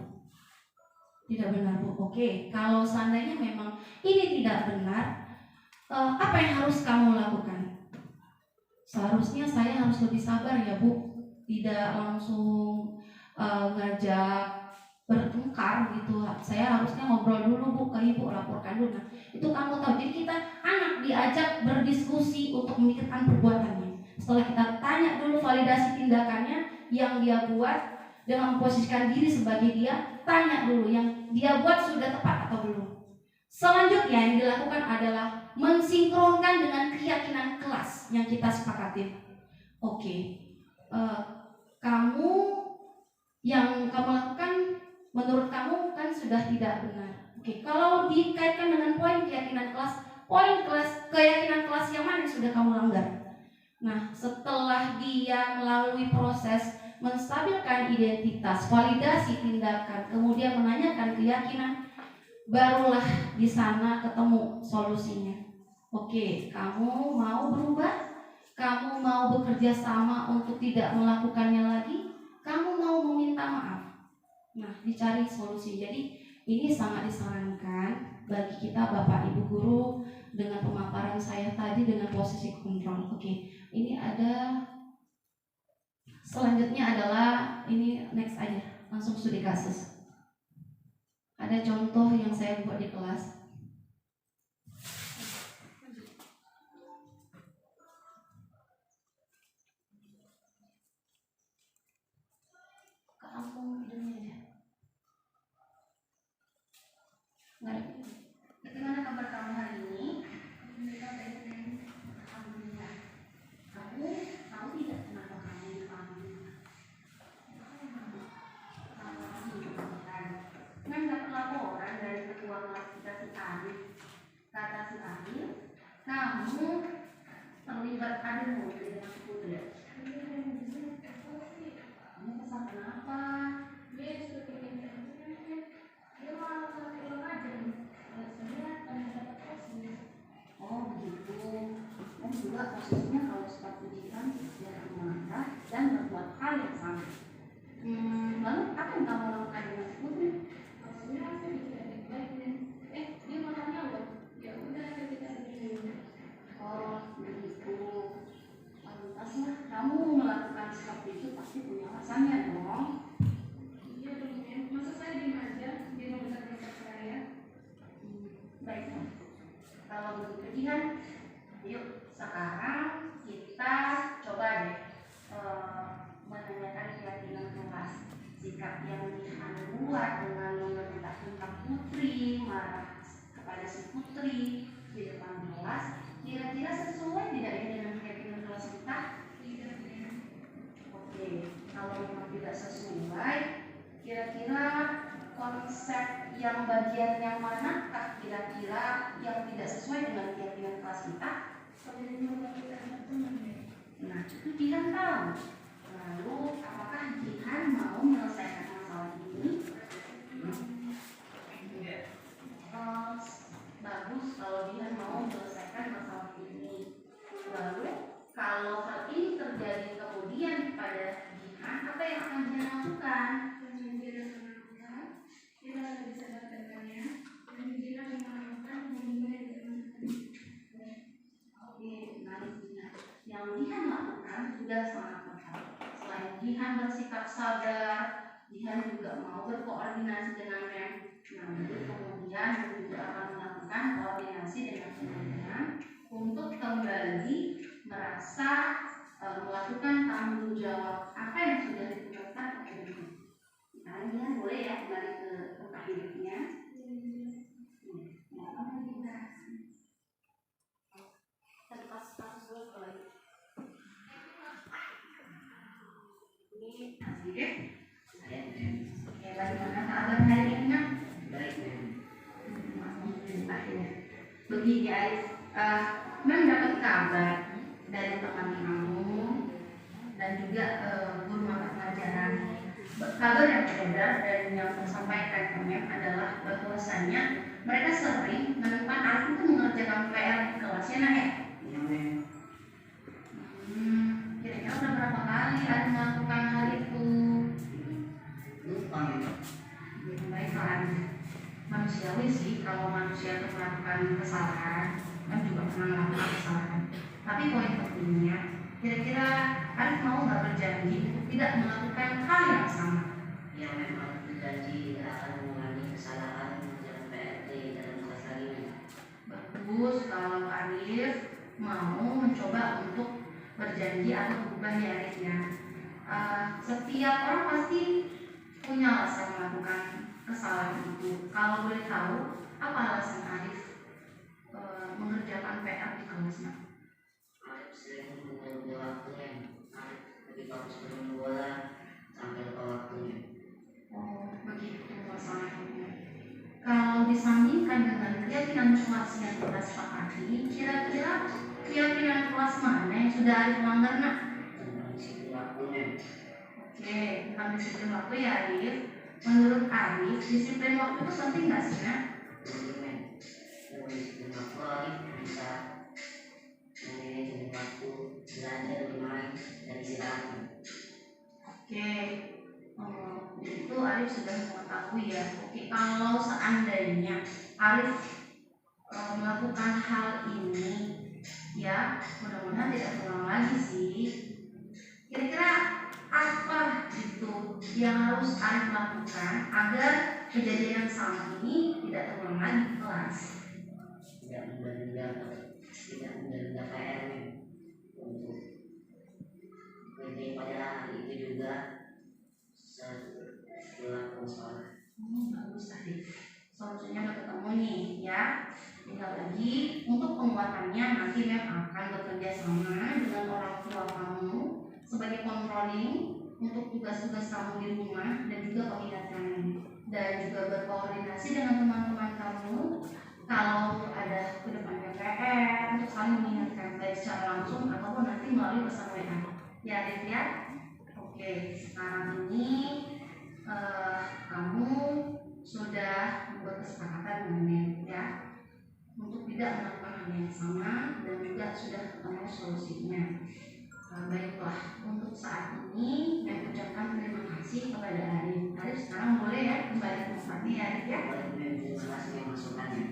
Tidak benar Bu. Oke, kalau seandainya memang ini tidak benar, apa yang harus kamu lakukan? Seharusnya saya harus lebih sabar ya Bu, tidak langsung ngajak bertengkar gitu. Saya harusnya ngobrol dulu Bu ke Ibu, laporkan dulu. Nah, itu kamu tahu. Jadi kita anak diajak berdiskusi untuk memikirkan perbuatannya. Setelah kita tanya dulu validasi tindakannya yang dia buat dengan memposisikan diri sebagai dia, tanya dulu yang dia buat sudah tepat atau belum. Selanjutnya yang dilakukan adalah mensinkronkan dengan keyakinan kelas yang kita sepakati. Oke, kamu yang kamu lakukan menurut kamu kan sudah tidak benar. Oke, kalau dikaitkan dengan poin keyakinan kelas, keyakinan kelas yang mana yang sudah kamu langgar? Nah, setelah dia melalui proses menstabilkan identitas, validasi tindakan, kemudian menanyakan keyakinan, barulah di sana ketemu solusinya. Oke, kamu mau berubah? Kamu mau bekerja sama untuk tidak melakukannya lagi? Kamu mau meminta maaf? Nah, dicari solusi. Jadi ini sangat disarankan bagi kita Bapak Ibu guru dengan pemaparan saya tadi dengan posisi kontrol. Oke, ini ada selanjutnya adalah ini next aja, langsung studi kasus. Ada contoh yang saya buat di kelas. Kamu hidungnya ya. Bagaimana kabar kamu hari ini? Alhamdulillah. Kamu tahu tidak kenapa kamu dipanggil? Kan dapat laporan dari ketua kelas kita si Arif. Kata si Arif, kamu terlibat adu mulut dengan Putri. Kamu kesal kenapa? Oh begitu. Dan juga posisinya kalau suka ujian dia marah dan berbuat hal yang sama. Lalu apa yang kamu lakukan dengan Putri? Dia marahnya loh. Ya udah kita oh begitu. Lantaslah kamu melakukan seperti itu pasti punya alasannya dong. Iya dong ya. Masa saya diem aja dia membesar-besar saya? Baiklah. Kalau begitu kan, yuk sekarang kita coba deh menanyakan keyakinan kelas. Sikap yang Jihan buat dengan memerintahkan Putri marah kepada si Putri di depan kelas, kira-kira sesuai tidak ya dengan keyakinan kelas kita? Oke, kalau memang tidak sesuai, kira-kira konsep yang bagian yang manakah kira-kira yang tidak sesuai dengan keyakinan kelas kita? Nah, itu Jihan tahu. Lalu, apakah Jihan mau menyelesaikan masalah ini? sabar, Jihan juga mau berkoordinasi dengan MEM. Nah, kemudian juga akan melakukan koordinasi dengan teman-teman untuk kembali merasa melakukan tanggung jawab apa yang sudah ditetapkan oleh MEM. Kalian boleh ya kembali ke tempat duduknya. Ini Azif. Oke, bagaimana kabar hari ini, Nak? Baik. Begini guys, mendapat kabar dari teman kamu dan juga guru mata pelajaran. Kabar yang beredar dan yang tersampaikan ke MEM adalah bahwasanya mereka sering menemukan Arif itu mengerjakan PR di kelasnya, Nak ya? Kira-kira udah berapa kali Arif melakukan hal itu? Baiklah, manusiawi sih kalau manusia itu melakukan kesalahan, kan juga pernah melakukan kesalahan. Tapi poin pentingnya, kira-kira Arif mau nggak berjanji untuk tidak melakukan hal yang sama? Ya, memang berjanji tidak akan mengulangi kesalahan dalam PRT dalam kelas ini. Bagus kalau Arif mau mencoba untuk berjanji atau berubah ya Arif ya. Setiap orang pasti punya alasan melakukan kesalahan itu. Kalau boleh tahu, apa alasan Arif mengerjakan PR di kelasnya? Arif sering menunggu waktunya. Arif lebih bagus menunggu bola sampai lupa waktunya. Oh, begitu masalahnya. Kalau disandingkan dengan keyakinan kelas yang kita sepakati, kira-kira keyakinan kelas mana yang sudah Arif langgar, Nak? Oke, bukan disiplin waktu ya Arif. Menurut Arif, disiplin waktu itu penting nggak sih, Nak? Disiplin waktu Arif bisa manajemen waktu, belajar, bermain, dan istirahat. Oke, itu Arif sudah mengetahui ya. Oke, kalau seandainya Arif melakukan hal ini, ya mudah-mudahan tidak terulang lagi sih. Kira-kira apa itu yang harus Arif lakukan agar kejadian yang sama ini tidak terulang lagi di kelas? Tidak menunda-nunda PR untuk berhenti pada hari itu juga setelah sekolah. Bagus tadi. Solusinya udah ketemu nih ya. Tinggal lagi untuk penguatannya nanti MEM akan bekerja sama dengan orang tua kamu sebagai controlling untuk tugas-tugas kamu di rumah dan juga pengingatkan dan juga berkoordinasi dengan teman-teman kamu kalau ada kedepannya PR untuk saling mengingatkan baik secara langsung ataupun nanti melalui pesan WA. Ya, Arif ya. Oke, sekarang ini kamu sudah membuat kesepakatan dengan MEM ya untuk tidak melakukan hal yang sama dan juga sudah ketemu solusinya. Baiklah, untuk saat ini saya ucapkan terima kasih kepada Arif. Arif sekarang boleh ya kembali ke tempatnya ya Arif ya. Terima kasih masukannya.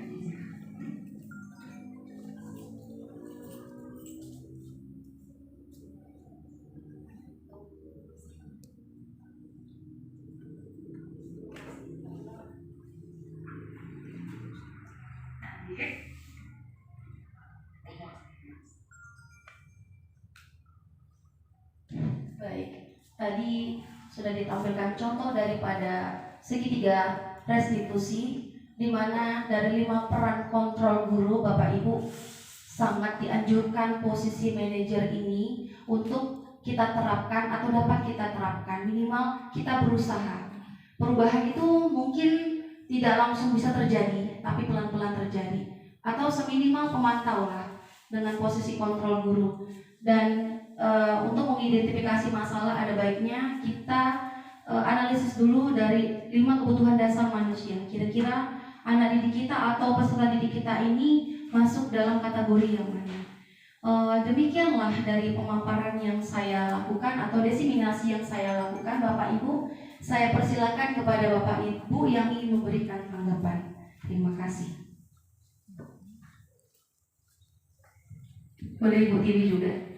Baik, tadi sudah ditampilkan contoh daripada segitiga restitusi di mana dari 5 peran kontrol guru Bapak Ibu sangat dianjurkan posisi manajer ini untuk kita terapkan atau dapat kita terapkan, minimal kita berusaha. Perubahan itu mungkin tidak langsung bisa terjadi, tapi pelan-pelan terjadi. Atau seminimal pemantau lah dengan posisi kontrol guru. Dan untuk mengidentifikasi masalah ada baiknya kita analisis dulu dari 5 kebutuhan dasar manusia. Kira-kira anak didik kita atau peserta didik kita ini masuk dalam kategori yang mana. Demikianlah dari pemaparan yang saya lakukan atau diseminasi yang saya lakukan. Bapak Ibu, saya persilakan kepada Bapak Ibu yang ingin memberikan tanggapan. Terima kasih. Boleh Ibu Tiwi juga.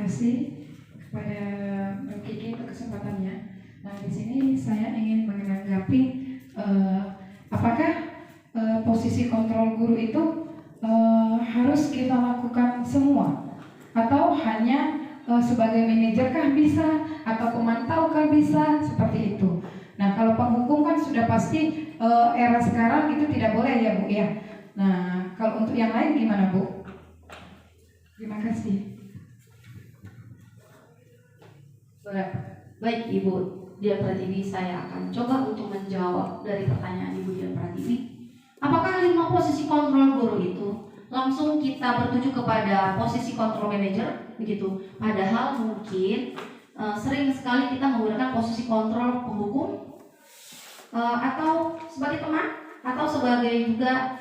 kasih kepada Mbak Kiki untuk kesempatannya. Nah, di sini saya ingin menanggapi apakah posisi kontrol guru itu harus kita lakukan semua, atau hanya sebagai manajer kah bisa, atau pemantau kah bisa, seperti itu. Nah, kalau penghukum kan sudah pasti era sekarang itu tidak boleh ya Bu ya. Nah, kalau untuk yang lain gimana Bu? Terima kasih. Baik Ibu Dian Pratiwi, saya akan coba untuk menjawab dari pertanyaan Ibu Dian Pratiwi. Apakah 5 posisi kontrol guru itu langsung kita bertuju kepada posisi kontrol manager begitu? Padahal mungkin sering sekali kita menggunakan posisi kontrol penghukum, atau sebagai teman, atau sebagai juga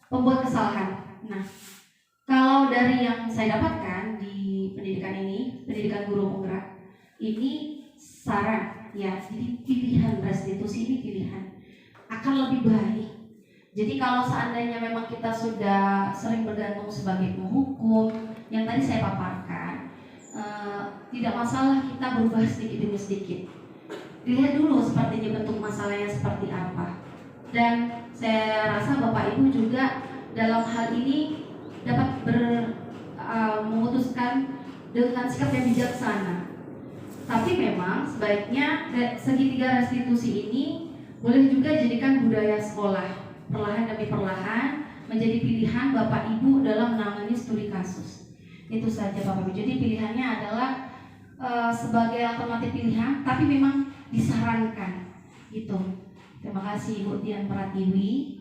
pembuat kesalahan. Nah, kalau dari yang saya dapatkan di pendidikan ini, pendidikan guru penggerak, ini saran ya, jadi pilihan restitusi ini pilihan akan lebih baik. Jadi kalau seandainya memang kita sudah sering bergantung sebagai penghukum yang tadi saya paparkan, tidak masalah kita berubah sedikit demi sedikit. Dilihat dulu sepertinya bentuk masalahnya seperti apa. Dan saya rasa Bapak Ibu juga dalam hal ini dapat memutuskan dengan sikap yang bijaksana. Tapi memang sebaiknya segitiga restitusi ini boleh juga jadikan budaya sekolah, perlahan demi perlahan menjadi pilihan Bapak Ibu dalam menangani studi kasus. Itu saja Bapak Ibu. Jadi pilihannya adalah sebagai alternatif pilihan, tapi memang disarankan gitu. Terima kasih Ibu Dian Pratiwi.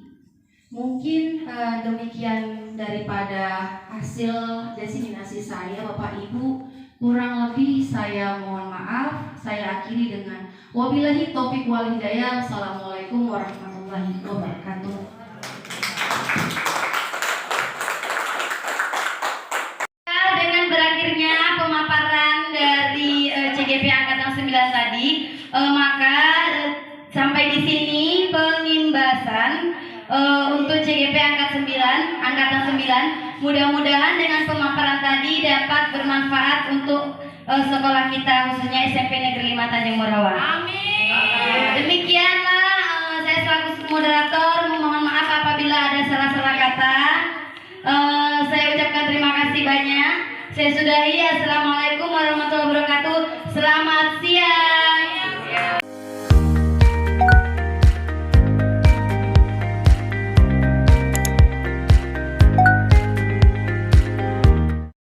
Mungkin demikian daripada hasil diseminasi saya Bapak Ibu. Kurang lebih saya mohon maaf. Saya akhiri dengan wabillahi taufik wal hidayah. Assalamualaikum warahmatullahi wabarakatuh. Dengan berakhirnya pemaparan dari CGP Angkatan 9 tadi, maka sampai di sini pengimbasan untuk CGP Angkatan 9. Mudah-mudahan dengan pemaparan tadi dapat bermanfaat untuk sekolah kita, khususnya SMP Negeri 5 Tanjung Morawa. Amin. Demikianlah saya selaku moderator memohon maaf apabila ada salah-salah kata. Saya ucapkan terima kasih banyak. Saya sudahi. Assalamualaikum warahmatullahi wabarakatuh. Selamat siang.